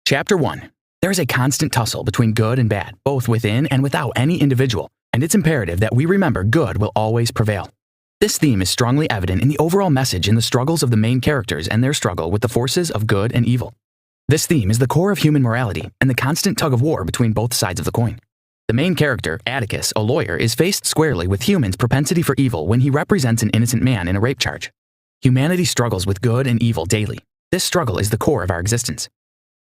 Chapter 1. There is a constant tussle between good and bad, both within and without any individual, and it's imperative that we remember good will always prevail. This theme is strongly evident in the overall message in the struggles of the main characters and their struggle with the forces of good and evil. This theme is the core of human morality and the constant tug of war between both sides of the coin. The main character, Atticus, a lawyer, is faced squarely with humans' propensity for evil when he represents an innocent man in a rape charge. Humanity struggles with good and evil daily. This struggle is the core of our existence.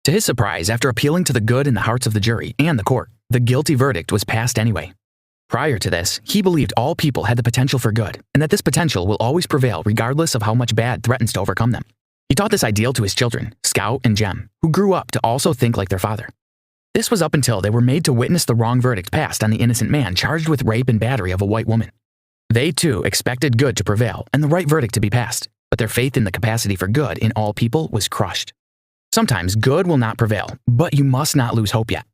To his surprise, after appealing to the good in the hearts of the jury and the court, the guilty verdict was passed anyway. Prior to this, he believed all people had the potential for good, and that this potential will always prevail regardless of how much bad threatens to overcome them. He taught this ideal to his children, Scout and Jem, who grew up to also think like their father. This was up until they were made to witness the wrong verdict passed on the innocent man charged with rape and battery of a white woman. They too expected good to prevail and the right verdict to be passed, but their faith in the capacity for good in all people was crushed. Sometimes good will not prevail, but you must not lose hope yet.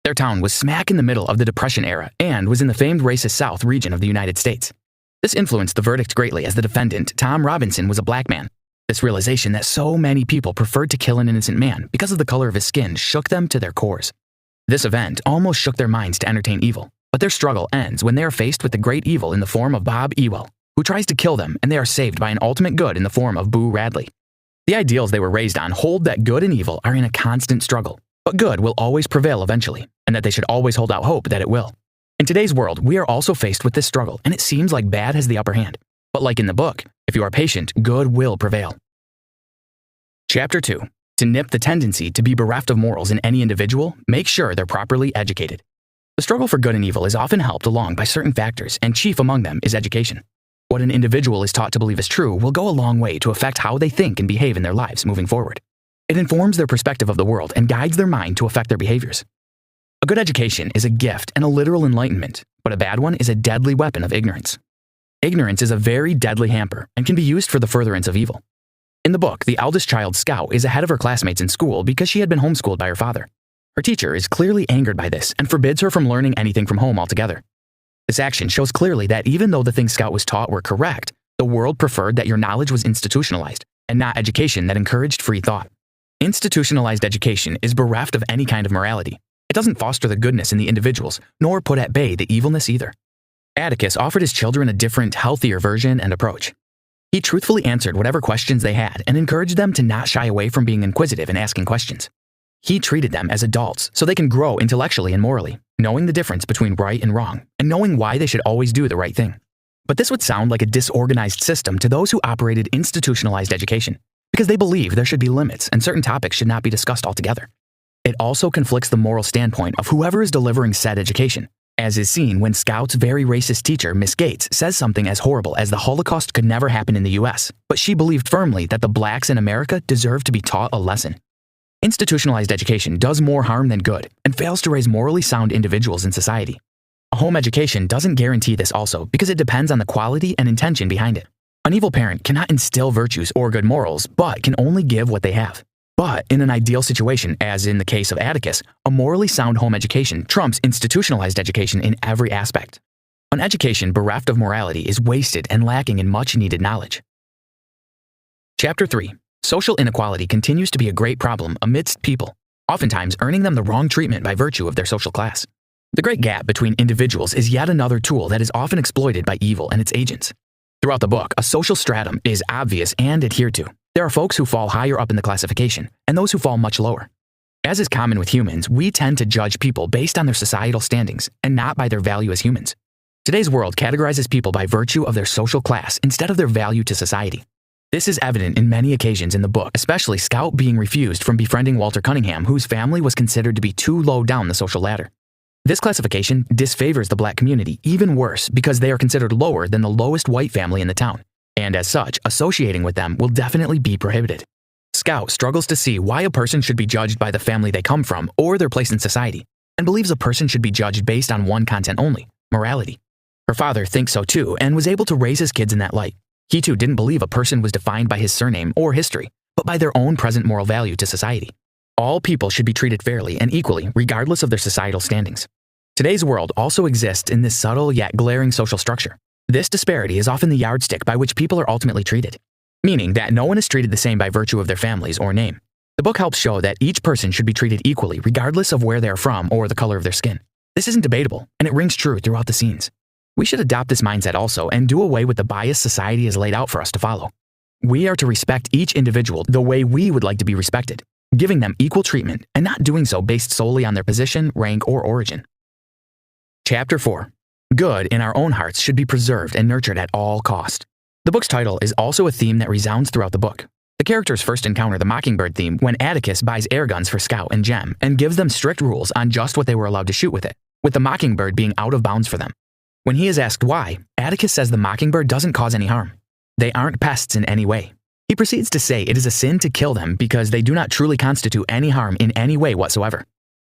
Their town was smack in the middle of the Depression era and was in the famed racist South region of the United States. This influenced the verdict greatly as the defendant, Tom Robinson, was a black man. This realization that so many people preferred to kill an innocent man because of the color of his skin shook them to their cores. This event almost shook their minds to entertain evil, but their struggle ends when they are faced with the great evil in the form of Bob Ewell, who tries to kill them, and they are saved by an ultimate good in the form of Boo Radley. The ideals they were raised on hold that good and evil are in a constant struggle, but good will always prevail eventually, and that they should always hold out hope that it will. In today's world, we are also faced with this struggle, and it seems like bad has the upper hand. But like in the book, if you are patient, good will prevail. Chapter 2. To nip the tendency to be bereft of morals in any individual, make sure they're properly educated. The struggle for good and evil is often helped along by certain factors, and chief among them is education. What an individual is taught to believe is true will go a long way to affect how they think and behave in their lives moving forward. It informs their perspective of the world and guides their mind to affect their behaviors. A good education is a gift and a literal enlightenment, but a bad one is a deadly weapon of ignorance. Ignorance is a very deadly hamper and can be used for the furtherance of evil. In the book, the eldest child, Scout, is ahead of her classmates in school because she had been homeschooled by her father. Her teacher is clearly angered by this and forbids her from learning anything from home altogether. This action shows clearly that even though the things Scout was taught were correct, the world preferred that your knowledge was institutionalized and not education that encouraged free thought. Institutionalized education is bereft of any kind of morality. It doesn't foster the goodness in the individuals, nor put at bay the evilness either. Atticus offered his children a different, healthier version and approach. He truthfully answered whatever questions they had and encouraged them to not shy away from being inquisitive and asking questions. He treated them as adults so they can grow intellectually and morally, knowing the difference between right and wrong, and knowing why they should always do the right thing. But this would sound like a disorganized system to those who operated institutionalized education, because they believe there should be limits and certain topics should not be discussed altogether. It also conflicts the moral standpoint of whoever is delivering said education, as is seen when Scout's very racist teacher, Miss Gates, says something as horrible as the Holocaust could never happen in the US, but she believed firmly that the blacks in America deserve to be taught a lesson. Institutionalized education does more harm than good and fails to raise morally sound individuals in society. A home education doesn't guarantee this also because it depends on the quality and intention behind it. An evil parent cannot instill virtues or good morals, but can only give what they have. But in an ideal situation, as in the case of Atticus, a morally sound home education trumps institutionalized education in every aspect. An education bereft of morality is wasted and lacking in much needed knowledge. Chapter 3. Social inequality continues to be a great problem amidst people, oftentimes earning them the wrong treatment by virtue of their social class. The great gap between individuals is yet another tool that is often exploited by evil and its agents. Throughout the book, a social stratum is obvious and adhered to. There are folks who fall higher up in the classification, and those who fall much lower. As is common with humans, we tend to judge people based on their societal standings and not by their value as humans. Today's world categorizes people by virtue of their social class instead of their value to society. This is evident in many occasions in the book, especially Scout being refused from befriending Walter Cunningham, whose family was considered to be too low down the social ladder. This classification disfavors the black community even worse because they are considered lower than the lowest white family in the town, and as such, associating with them will definitely be prohibited. Scout struggles to see why a person should be judged by the family they come from or their place in society, and believes a person should be judged based on one content only, morality. Her father thinks so too and was able to raise his kids in that light. He too didn't believe a person was defined by his surname or history, but by their own present moral value to society. All people should be treated fairly and equally, regardless of their societal standings. Today's world also exists in this subtle yet glaring social structure. This disparity is often the yardstick by which people are ultimately treated, meaning that no one is treated the same by virtue of their families or name. The book helps show that each person should be treated equally regardless of where they're from or the color of their skin. This isn't debatable, and it rings true throughout the scenes. We should adopt this mindset also and do away with the bias society has laid out for us to follow. We are to respect each individual the way we would like to be respected, giving them equal treatment and not doing so based solely on their position, rank, or origin. Chapter 4. Good in our own hearts should be preserved and nurtured at all cost. The book's title is also a theme that resounds throughout the book. The characters first encounter the Mockingbird theme when Atticus buys air guns for Scout and Jem and gives them strict rules on just what they were allowed to shoot with it, with the Mockingbird being out of bounds for them. When he is asked why, Atticus says the Mockingbird doesn't cause any harm. They aren't pests in any way. He proceeds to say it is a sin to kill them because they do not truly constitute any harm in any way whatsoever.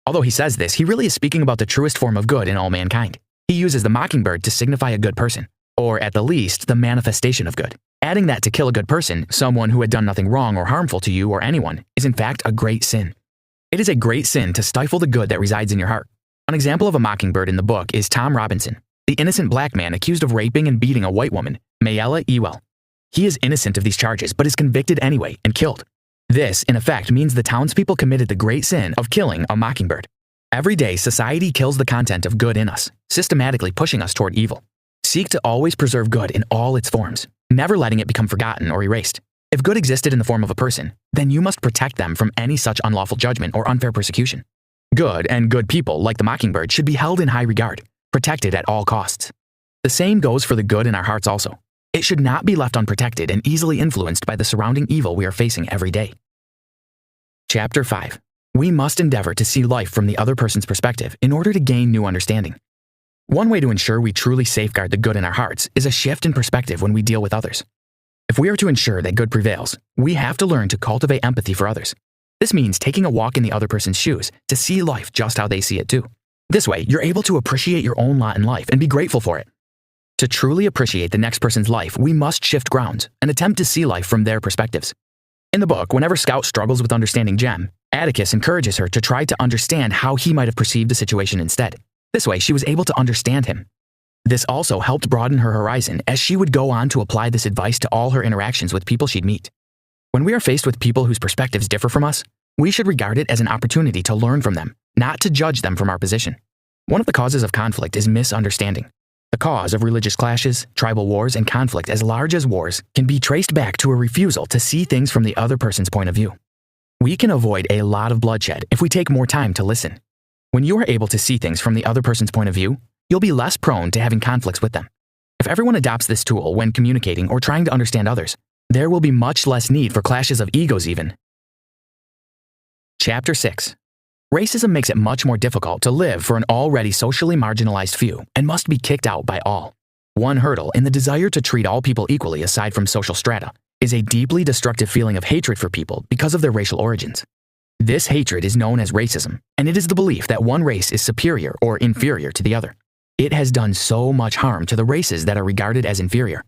Although he says this, he really is speaking about the truest form of good in all mankind. He uses the Mockingbird to signify a good person, or at the least, the manifestation of good. Adding that to kill a good person, someone who had done nothing wrong or harmful to you or anyone, is in fact a great sin. It is a great sin to stifle the good that resides in your heart. An example of a Mockingbird in the book is Tom Robinson, the innocent black man accused of raping and beating a white woman, Mayella Ewell. He is innocent of these charges, but is convicted anyway and killed. This, in effect, means the townspeople committed the great sin of killing a mockingbird. Every day, society kills the content of good in us, systematically pushing us toward evil. Seek to always preserve good in all its forms, never letting it become forgotten or erased. If good existed in the form of a person, then you must protect them from any such unlawful judgment or unfair persecution. Good and good people, like the mockingbird, should be held in high regard, protected at all costs. The same goes for the good in our hearts also. It should not be left unprotected and easily influenced by the surrounding evil we are facing every day. Chapter 5. We must endeavor to see life from the other person's perspective in order to gain new understanding. One way to ensure we truly safeguard the good in our hearts is a shift in perspective when we deal with others. If we are to ensure that good prevails, we have to learn to cultivate empathy for others. This means taking a walk in the other person's shoes to see life just how they see it too. This way, you're able to appreciate your own lot in life and be grateful for it. To truly appreciate the next person's life, we must shift grounds and attempt to see life from their perspectives. In the book, whenever Scout struggles with understanding Jem, Atticus encourages her to try to understand how he might have perceived the situation instead. This way, she was able to understand him. This also helped broaden her horizon as she would go on to apply this advice to all her interactions with people she'd meet. When we are faced with people whose perspectives differ from us, we should regard it as an opportunity to learn from them, not to judge them from our position. One of the causes of conflict is misunderstanding. The cause of religious clashes, tribal wars, and conflict as large as wars can be traced back to a refusal to see things from the other person's point of view. We can avoid a lot of bloodshed if we take more time to listen. When you are able to see things from the other person's point of view, you'll be less prone to having conflicts with them. If everyone adopts this tool when communicating or trying to understand others, there will be much less need for clashes of egos even. Chapter 6. Racism makes it much more difficult to live for an already socially marginalized few and must be kicked out by all. One hurdle in the desire to treat all people equally aside from social strata is a deeply destructive feeling of hatred for people because of their racial origins. This hatred is known as racism, and it is the belief that one race is superior or inferior to the other. It has done so much harm to the races that are regarded as inferior.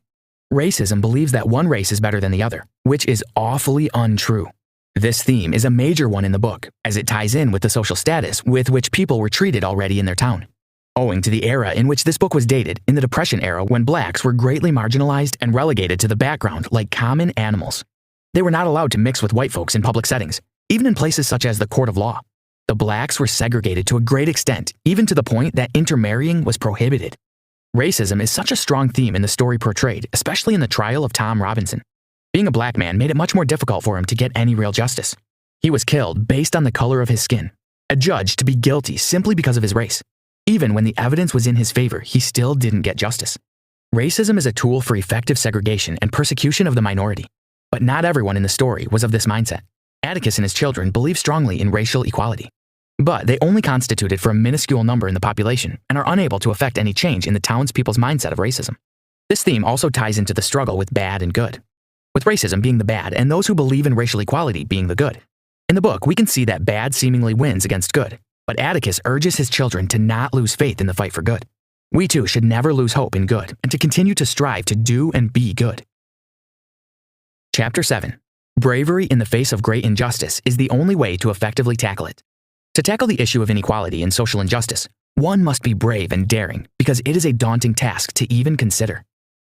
Racism believes that one race is better than the other, which is awfully untrue. This theme is a major one in the book, as it ties in with the social status with which people were treated already in their town. Owing to the era in which this book was dated, in the Depression era when blacks were greatly marginalized and relegated to the background like common animals. They were not allowed to mix with white folks in public settings, even in places such as the court of law. The blacks were segregated to a great extent, even to the point that intermarrying was prohibited. Racism is such a strong theme in the story portrayed, especially in the trial of Tom Robinson. Being a black man made it much more difficult for him to get any real justice. He was killed based on the color of his skin, adjudged to be guilty simply because of his race. Even when the evidence was in his favor, he still didn't get justice. Racism is a tool for effective segregation and persecution of the minority. But not everyone in the story was of this mindset. Atticus and his children believed strongly in racial equality. But they only constituted for a minuscule number in the population and are unable to affect any change in the townspeople's mindset of racism. This theme also ties into the struggle with bad and good, with racism being the bad and those who believe in racial equality being the good. In the book, we can see that bad seemingly wins against good, but Atticus urges his children to not lose faith in the fight for good. We too should never lose hope in good and to continue to strive to do and be good. Chapter 7. Bravery in the face of great injustice is the only way to effectively tackle it. To tackle the issue of inequality and social injustice, one must be brave and daring because it is a daunting task to even consider.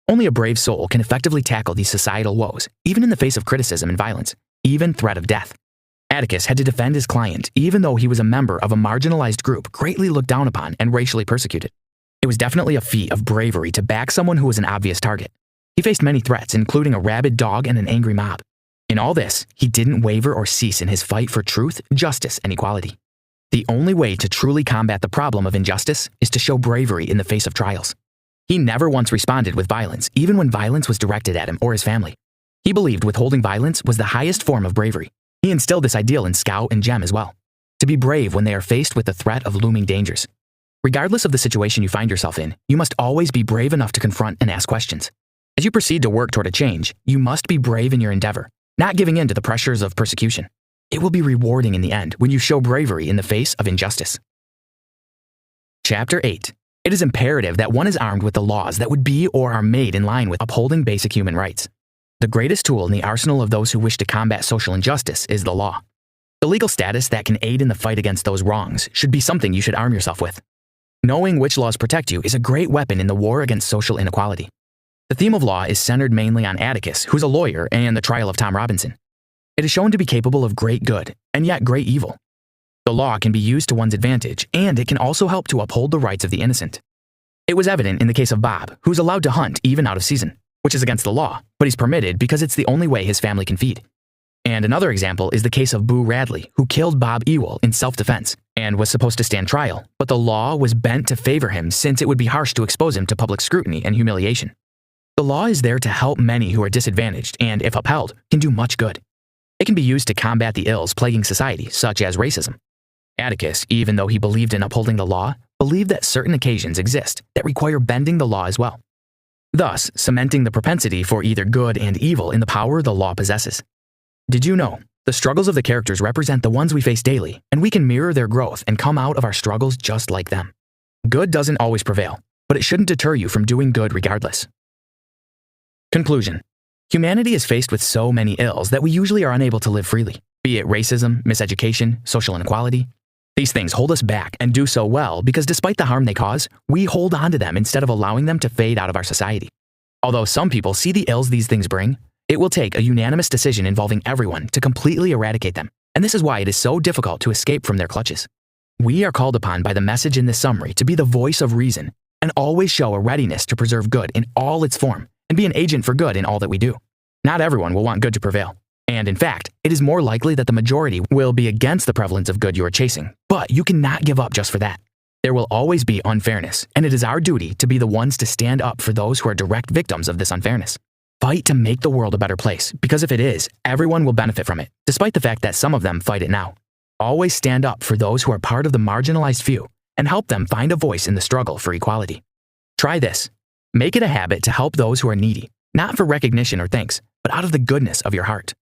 Only a brave soul can effectively tackle these societal woes, even in the face of criticism and violence, even threat of death. Atticus had to defend his client even though he was a member of a marginalized group greatly looked down upon and racially persecuted. It was definitely a feat of bravery to back someone who was an obvious target. He faced many threats, including a rabid dog and an angry mob. In all this, he didn't waver or cease in his fight for truth, justice, and equality. The only way to truly combat the problem of injustice is to show bravery in the face of trials. He never once responded with violence, even when violence was directed at him or his family. He believed withholding violence was the highest form of bravery. He instilled this ideal in Scout and Jem as well, to be brave when they are faced with the threat of looming dangers. Regardless of the situation you find yourself in, you must always be brave enough to confront and ask questions. As you proceed to work toward a change, you must be brave in your endeavor, not giving in to the pressures of persecution. It will be rewarding in the end when you show bravery in the face of injustice. Chapter 8. It is imperative that one is armed with the laws that would be or are made in line with upholding basic human rights. The greatest tool in the arsenal of those who wish to combat social injustice is the law. The legal status that can aid in the fight against those wrongs should be something you should arm yourself with. Knowing which laws protect you is a great weapon in the war against social inequality. The theme of law is centered mainly on Atticus, who's a lawyer, and the trial of Tom Robinson. It is shown to be capable of great good, and yet great evil. The law can be used to one's advantage, and it can also help to uphold the rights of the innocent. It was evident in the case of Bob, who's allowed to hunt even out of season, which is against the law, but he's permitted because it's the only way his family can feed. And another example is the case of Boo Radley, who killed Bob Ewell in self-defense and was supposed to stand trial, but the law was bent to favor him since it would be harsh to expose him to public scrutiny and humiliation. The law is there to help many who are disadvantaged and, if upheld, can do much good. It can be used to combat the ills plaguing society, such as racism. Atticus, even though he believed in upholding the law, believed that certain occasions exist that require bending the law as well, thus cementing the propensity for either good and evil in the power the law possesses. Did you know? The struggles of the characters represent the ones we face daily, and we can mirror their growth and come out of our struggles just like them. Good doesn't always prevail, but it shouldn't deter you from doing good regardless. Conclusion. Humanity is faced with so many ills that we usually are unable to live freely, be it racism, miseducation, social inequality. These things hold us back and do so well because despite the harm they cause, we hold on to them instead of allowing them to fade out of our society. Although some people see the ills these things bring, it will take a unanimous decision involving everyone to completely eradicate them, and this is why it is so difficult to escape from their clutches. We are called upon by the message in this summary to be the voice of reason and always show a readiness to preserve good in all its form and be an agent for good in all that we do. Not everyone will want good to prevail, and in fact, it is more likely that the majority will be against the prevalence of good you are chasing, but you cannot give up just for that. There will always be unfairness, and it is our duty to be the ones to stand up for those who are direct victims of this unfairness. Fight to make the world a better place, because if it is, everyone will benefit from it, despite the fact that some of them fight it now. Always stand up for those who are part of the marginalized few, and help them find a voice in the struggle for equality. Try this. Make it a habit to help those who are needy, not for recognition or thanks, but out of the goodness of your heart.